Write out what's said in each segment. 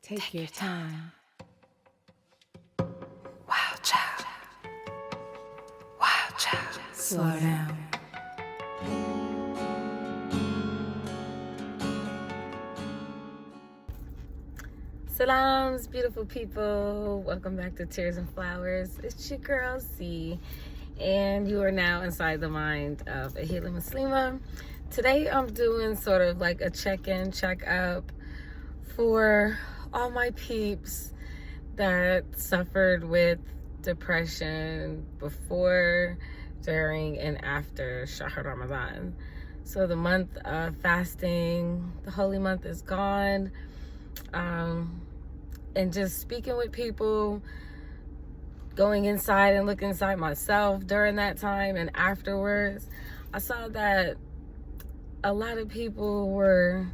Take your time. Wild child. Wild child. Slow down. Salams, beautiful people. Welcome back to Tears and Flowers. It's your girl Z, and you are now inside the mind of a healing Muslima. Today I'm doing sort of like a check-in, check-up for all my peeps that suffered with depression before, during, and after Shahr Ramadan. So the month of fasting, the holy month is gone. And just speaking with people, going inside and looking inside myself during that time and afterwards, I saw that a lot of people were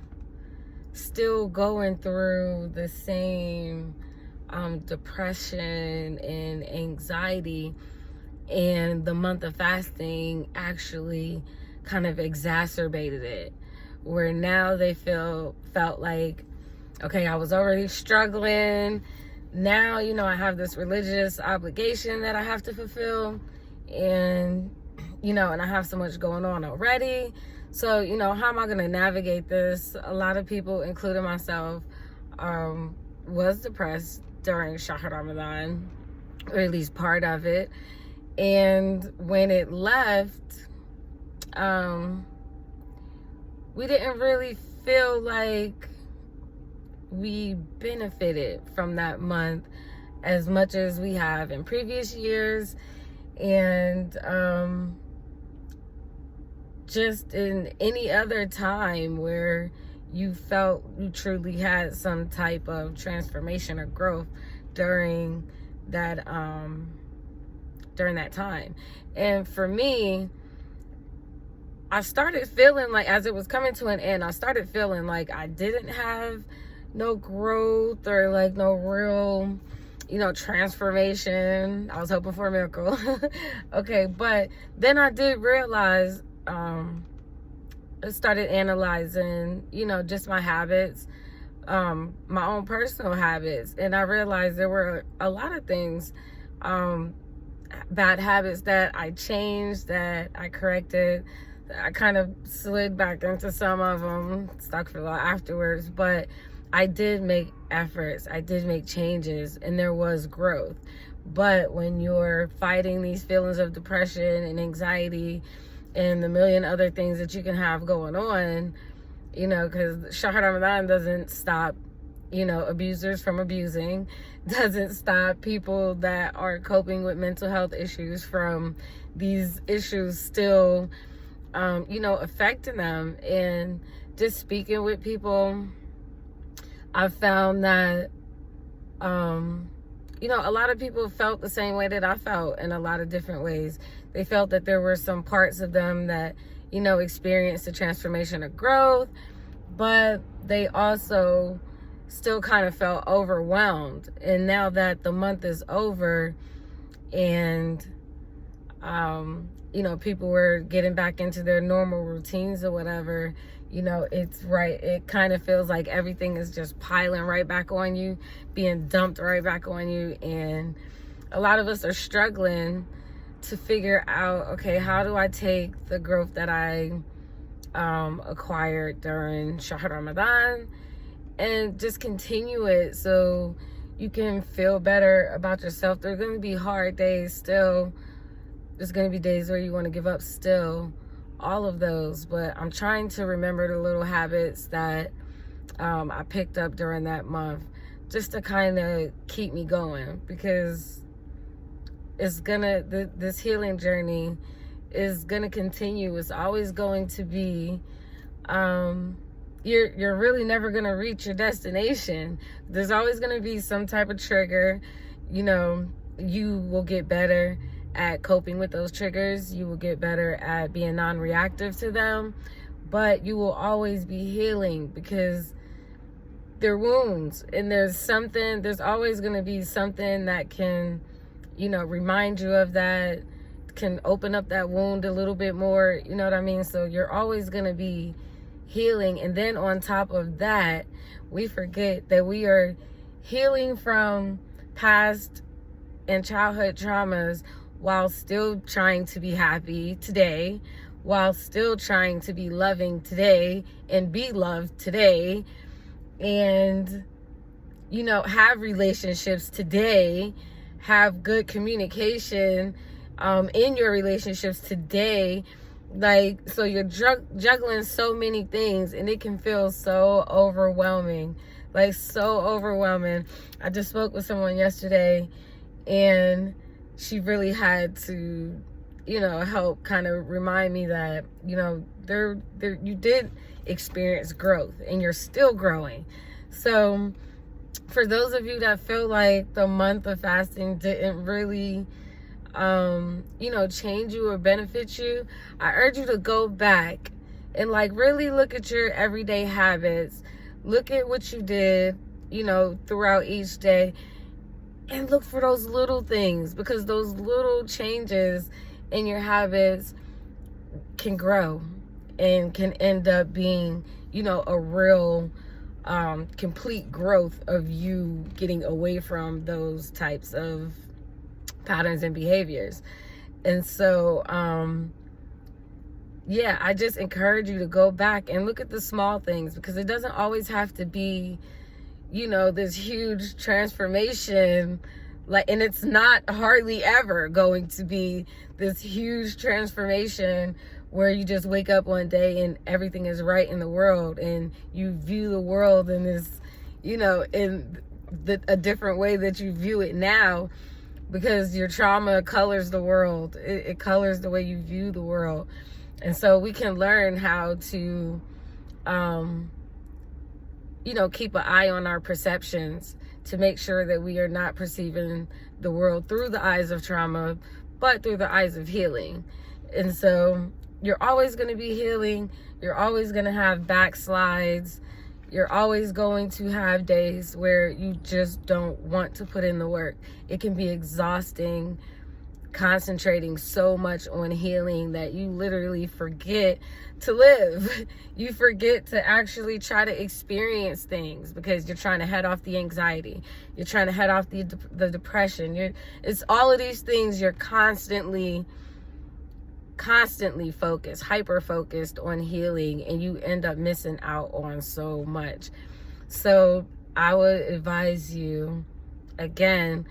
still going through the same depression and anxiety, and the month of fasting actually kind of exacerbated it, where now they felt like, okay, I was already struggling. Now, I have this religious obligation that I have to fulfill. And, and I have so much going on already. So, how am I going to navigate this? A lot of people, including myself, was depressed during Shahr Ramadan, or at least part of it. And when it left, we didn't really feel like we benefited from that month as much as we have in previous years, and just in any other time where you felt you truly had some type of transformation or growth during that time. And for me, I started feeling like, as it was coming to an end, I started feeling like I didn't have no growth or like no real, transformation. I was hoping for a miracle. Okay, but then I did realize, I started analyzing, just my habits, my own personal habits. And I realized there were a lot of things, bad habits that I changed, that I corrected. I kind of slid back into some of them, stuck for a while afterwards, but I did make efforts, I did make changes, and there was growth. But when you're fighting these feelings of depression and anxiety and the million other things that you can have going on, because Shahr Ramadan doesn't stop, abusers from abusing, doesn't stop people that are coping with mental health issues from these issues still, affecting them. And just speaking with people, I found that, a lot of people felt the same way that I felt in a lot of different ways. They felt that there were some parts of them that, experienced a transformation of growth, but they also still kind of felt overwhelmed. And now that the month is over and, people were getting back into their normal routines or whatever, it's right. It kind of feels like everything is just piling right back on you, being dumped right back on you. And a lot of us are struggling to figure out, okay, how do I take the growth that I acquired during Shahr Ramadan and just continue it so you can feel better about yourself. There are going to be hard days still. There's going to be days where you want to give up still. All of those, but I'm trying to remember the little habits that I picked up during that month, just to kind of keep me going, because it's gonna, this healing journey is gonna continue. It's always going to be, you're really never gonna reach your destination. There's always gonna be some type of trigger. You will get better at coping with those triggers. You will get better at being non-reactive to them, but you will always be healing, because they're wounds, and there's always going to be something that can, remind you of that, can open up that wound a little bit more, you know what I mean? So you're always going to be healing. And then on top of that, we forget that we are healing from past and childhood traumas while still trying to be happy today, while still trying to be loving today and be loved today, and, you know, have relationships today, have good communication in your relationships today. Like, so you're juggling so many things, and it can feel so overwhelming, like so overwhelming. I just spoke with someone yesterday, and she really had to, you know, help kind of remind me that, you know, there you did experience growth, and you're still growing. So for those of you that feel like the month of fasting didn't really you know, change you or benefit you, I urge you to go back and like really look at your everyday habits, look at what you did, you know, throughout each day, and look for those little things, because those little changes in your habits can grow and can end up being, you know, a real complete growth of you getting away from those types of patterns and behaviors. And so yeah, I just encourage you to go back and look at the small things, because it doesn't always have to be, you know, this huge transformation. Like, and it's not hardly ever going to be this huge transformation where you just wake up one day and everything is right in the world, and you view the world in this, you know, in a different way that you view it now, because your trauma colors the world. It colors the way you view the world. And so we can learn how to, you know, keep an eye on our perceptions to make sure that we are not perceiving the world through the eyes of trauma, but through the eyes of healing. And so you're always going to be healing. You're always going to have backslides. You're always going to have days where you just don't want to put in the work. It can be exhausting, concentrating so much on healing that you literally forget to live. You forget to actually try to experience things because you're trying to head off the anxiety. You're trying to head off the depression. It's all of these things. You're constantly focused, hyper focused on healing, and you end up missing out on so much. So I would advise you, again,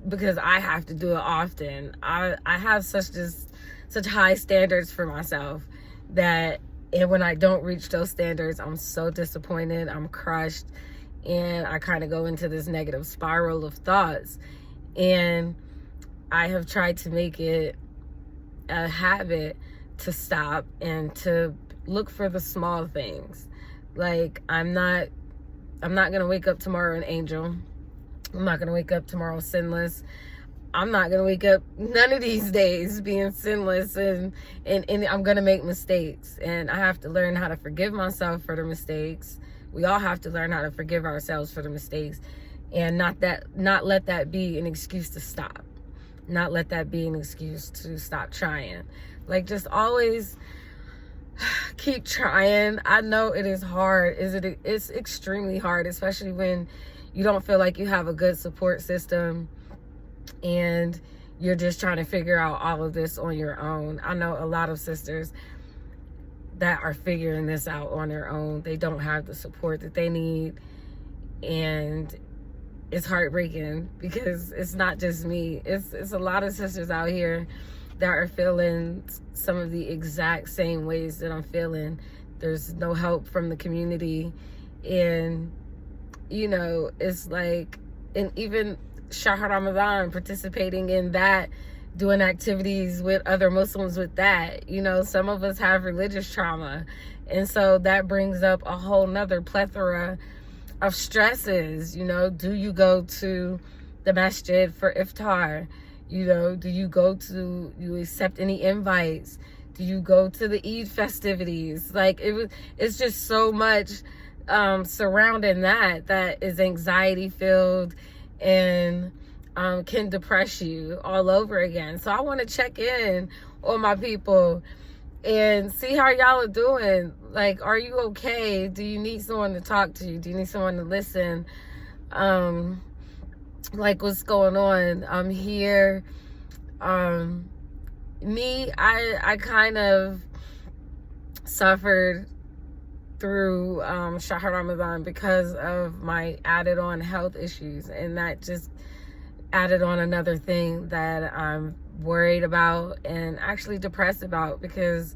because I have to do it often, I have such high standards for myself that, and when I don't reach those standards, I'm so disappointed, I'm crushed, and I kind of go into this negative spiral of thoughts. And I have tried to make it a habit to stop and to look for the small things. Like, I'm not gonna wake up tomorrow an angel. I'm not gonna wake up tomorrow sinless. I'm not gonna wake up none of these days being sinless, and I'm gonna make mistakes, and I have to learn how to forgive myself for the mistakes. We all have to learn how to forgive ourselves for the mistakes, and not let that be an excuse to stop. Not let that be an excuse to stop trying. Like, just always keep trying. I know it is hard. It's extremely hard, especially when you don't feel like you have a good support system and you're just trying to figure out all of this on your own. I know a lot of sisters that are figuring this out on their own. They don't have the support that they need, and it's heartbreaking because it's not just me. It's a lot of sisters out here that are feeling some of the exact same ways that I'm feeling. There's no help from the community, and you know, it's like, and even Shahar Ramadan, participating in that, doing activities with other Muslims with that. You know, some of us have religious trauma, and so that brings up a whole nother plethora of stresses. You know, do you go to the masjid for iftar? You know, do you you accept any invites? Do you go to the Eid festivities? Like, it's just so much surrounding that is anxiety filled and can depress you all over again. So I want to check in on my people and see how y'all are doing. Like, are you okay? Do you need someone to talk to? Do you need someone to listen? like what's going on. I'm here. I kind of suffered through Shahar Ramadan because of my added on health issues, and that just added on another thing that I'm worried about and actually depressed about, because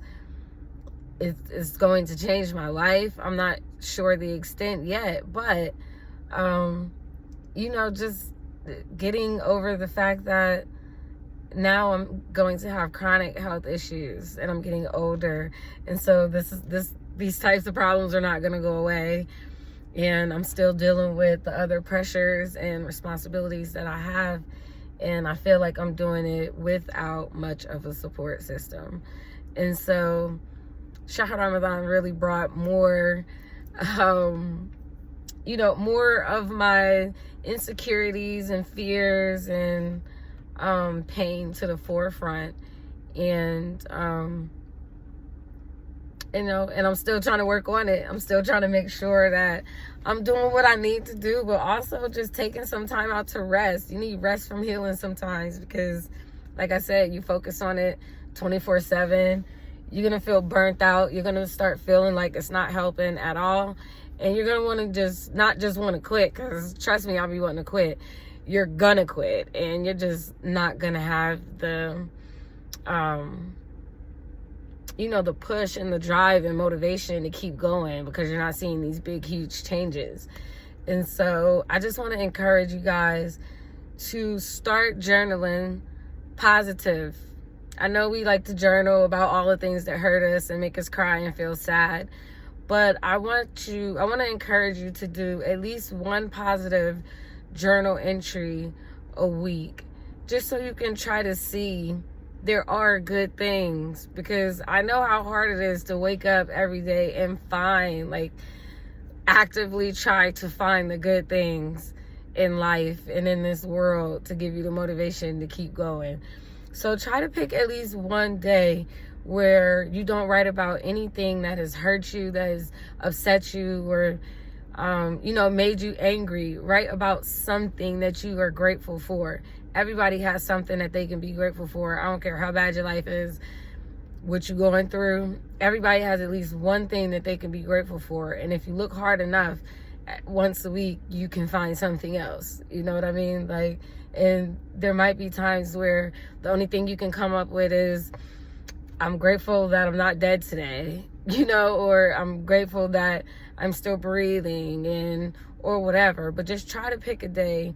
it's going to change my life. I'm not sure the extent yet, but just getting over the fact that now I'm going to have chronic health issues and I'm getting older, and so these types of problems are not going to go away, and I'm still dealing with the other pressures and responsibilities that I have, and I feel like I'm doing it without much of a support system. And so Shahar Ramadan really brought more more of my insecurities and fears and pain to the forefront, and and I'm still trying to work on it. I'm still trying to make sure that I'm doing what I need to do, but also just taking some time out to rest. You need rest from healing sometimes, because like I said, you focus on it 24/7, you're gonna feel burnt out. You're gonna start feeling like it's not helping at all, and you're gonna want to not just want to quit, because trust me, I'll be wanting to quit. You're gonna quit, and you're just not gonna have the the push and the drive and motivation to keep going, because you're not seeing these big, huge changes. And so I just want to encourage you guys to start journaling positive. I know we like to journal about all the things that hurt us and make us cry and feel sad, but I want to encourage you to do at least one positive journal entry a week, just so you can try to see there are good things, because I know how hard it is to wake up every day and actively try to find the good things in life and in this world to give you the motivation to keep going. So try to pick at least one day where you don't write about anything that has hurt you, that has upset you, or made you angry. Write about something that you are grateful for. Everybody has something that they can be grateful for. I don't care how bad your life is, what you're going through. Everybody has at least one thing that they can be grateful for. And if you look hard enough, once a week, you can find something else. You know what I mean? And there might be times where the only thing you can come up with is, I'm grateful that I'm not dead today, or I'm grateful that I'm still breathing, or whatever. But just try to pick a day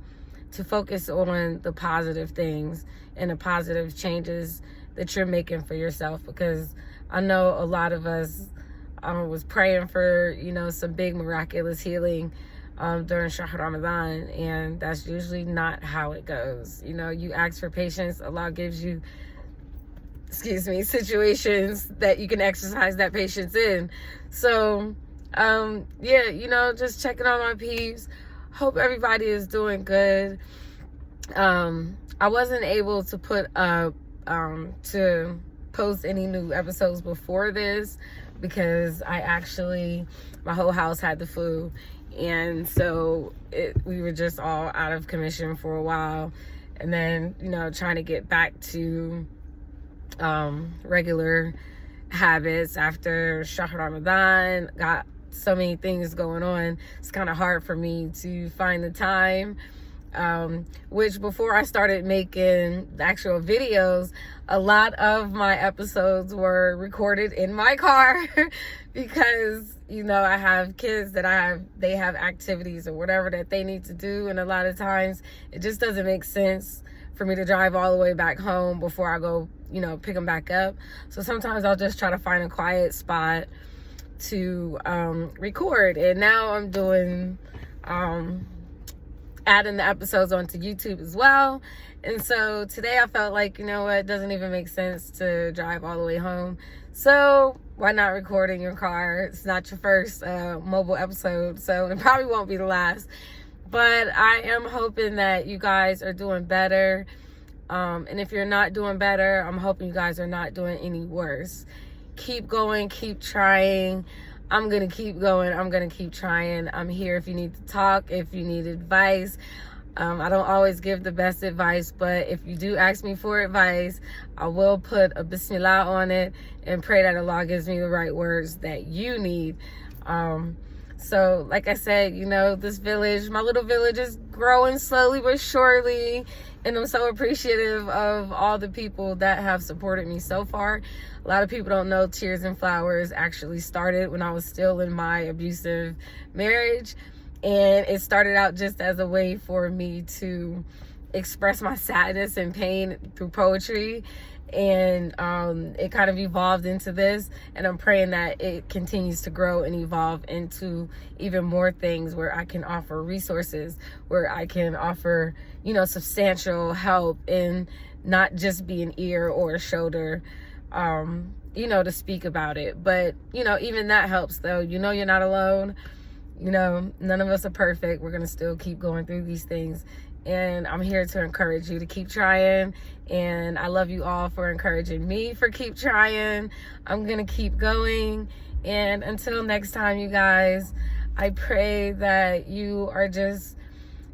to focus on the positive things and the positive changes that you're making for yourself, because I know a lot of us was praying for, some big miraculous healing during Shahar Ramadan, and that's usually not how it goes. You ask for patience, Allah gives you situations that you can exercise that patience in. So just checking on my peeps. Hope everybody is doing good. I wasn't able to put up to post any new episodes before this, because my whole house had the flu, and so we were just all out of commission for a while, and then trying to get back to regular habits after Shahar Ramadan. Got so many things going on. It's kind of hard for me to find the time, which before I started making the actual videos, a lot of my episodes were recorded in my car because I have kids that they have activities or whatever that they need to do, and a lot of times it just doesn't make sense for me to drive all the way back home before I go pick them back up. So sometimes I'll just try to find a quiet spot to record. And now I'm doing adding the episodes onto YouTube as well. And so today I felt like, it doesn't even make sense to drive all the way home, so why not record in your car? It's not your first mobile episode, so it probably won't be the last. But I am hoping that you guys are doing better, and if you're not doing better, I'm hoping you guys are not doing any worse. Keep going, keep trying. I'm going to keep going. I'm going to keep trying. I'm here if you need to talk, if you need advice. I don't always give the best advice, but if you do ask me for advice, I will put a bismillah on it and pray that Allah gives me the right words that you need. So like I said, you know, this village, my little village, is growing slowly but surely. And I'm so appreciative of all the people that have supported me so far. A lot of people don't know Tears and Flowers actually started when I was still in my abusive marriage. And it started out just as a way for me to express my sadness and pain through poetry. And it kind of evolved into this. And I'm praying that it continues to grow and evolve into even more things where I can offer resources, where I can offer, you know, substantial help and not just be an ear or a shoulder, you know, to speak about it. But, you know, even that helps, though. You know, you're not alone. You know, none of us are perfect. We're going to still keep going through these things. And I'm here to encourage you to keep trying. And I love you all for encouraging me for keep trying. I'm going to keep going. And until next time, you guys, I pray that you are just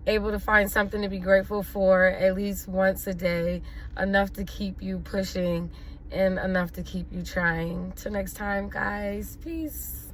able to find something to be grateful for at least once a day, enough to keep you pushing and enough to keep you trying. Till next time, guys. Peace.